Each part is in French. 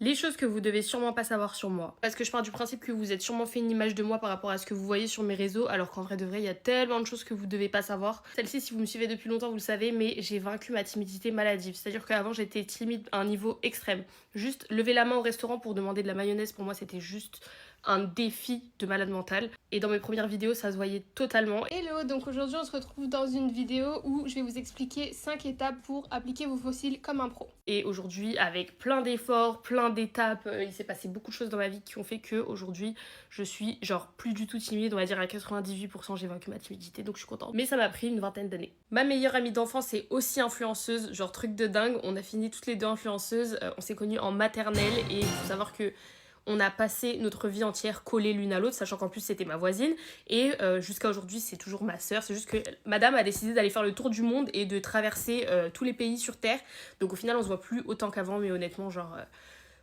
Les choses que vous devez sûrement pas savoir sur moi. Parce que je pars du principe que vous êtes sûrement fait une image de moi par rapport à ce que vous voyez sur mes réseaux, alors qu'en vrai de vrai, il y a tellement de choses que vous devez pas savoir. Celle-ci, si vous me suivez depuis longtemps, vous le savez, mais j'ai vaincu ma timidité maladive. C'est-à-dire qu'avant, j'étais timide à un niveau extrême. Juste lever la main au restaurant pour demander de la mayonnaise, pour moi, c'était juste un défi de malade mental. Et dans mes premières vidéos, ça se voyait totalement. Hello, donc aujourd'hui, on se retrouve dans une vidéo où je vais vous expliquer 5 étapes pour appliquer vos fossiles comme un pro. Et aujourd'hui, avec plein d'efforts, plein d'étapes, il s'est passé beaucoup de choses dans ma vie qui ont fait que aujourd'hui, je suis genre plus du tout timide, on va dire à 98%, j'ai vaincu ma timidité, donc je suis contente. Mais ça m'a pris une vingtaine d'années. Ma meilleure amie d'enfance est aussi influenceuse, genre truc de dingue, on a fini toutes les deux influenceuses, on s'est connues en maternelle et il faut savoir que on a passé notre vie entière collées l'une à l'autre, sachant qu'en plus c'était ma voisine. Et jusqu'à aujourd'hui, c'est toujours ma sœur. C'est juste que madame a décidé d'aller faire le tour du monde et de traverser tous les pays sur Terre. Donc au final, on se voit plus autant qu'avant, mais honnêtement, genre...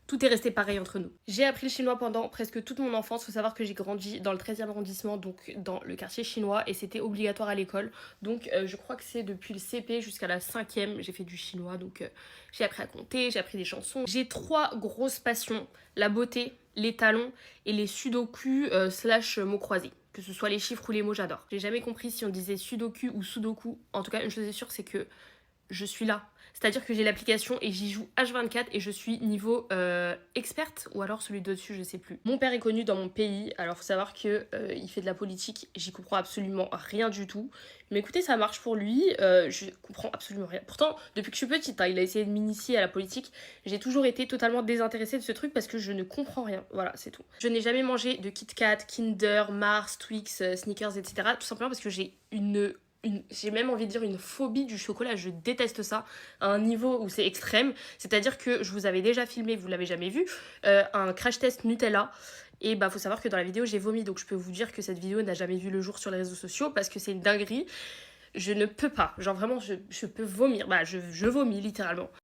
tout est resté pareil entre nous. J'ai appris le chinois pendant presque toute mon enfance. Faut savoir que j'ai grandi dans le 13e arrondissement, donc dans le quartier chinois, et c'était obligatoire à l'école. Donc je crois que c'est depuis le CP jusqu'à la 5e, j'ai fait du chinois. Donc j'ai appris à compter, j'ai appris des chansons. J'ai 3 grosses passions, la beauté, les talons et les sudoku slash mots croisés. Que ce soit les chiffres ou les mots, j'adore. J'ai jamais compris si on disait sudoku ou sudoku. En tout cas, une chose est sûre, c'est que je suis là. C'est-à-dire que j'ai l'application et j'y joue H24 et je suis niveau experte ou alors celui de dessus, je sais plus. Mon père est connu dans mon pays, alors faut savoir que il fait de la politique, j'y comprends absolument rien du tout. Mais écoutez, ça marche pour lui, je comprends absolument rien. Pourtant, depuis que je suis petite, hein, il a essayé de m'initier à la politique, j'ai toujours été totalement désintéressée de ce truc parce que je ne comprends rien. Voilà, c'est tout. Je n'ai jamais mangé de Kit Kat, Kinder, Mars, Twix, Snickers, etc. Tout simplement parce que j'ai même envie de dire une phobie du chocolat, je déteste ça à un niveau où c'est extrême, c'est-à-dire que je vous avais déjà filmé, vous l'avez jamais vu, un crash test Nutella, et bah faut savoir que dans la vidéo j'ai vomi, donc je peux vous dire que cette vidéo n'a jamais vu le jour sur les réseaux sociaux parce que c'est une dinguerie, je ne peux pas, genre vraiment je peux vomir, bah je vomis littéralement.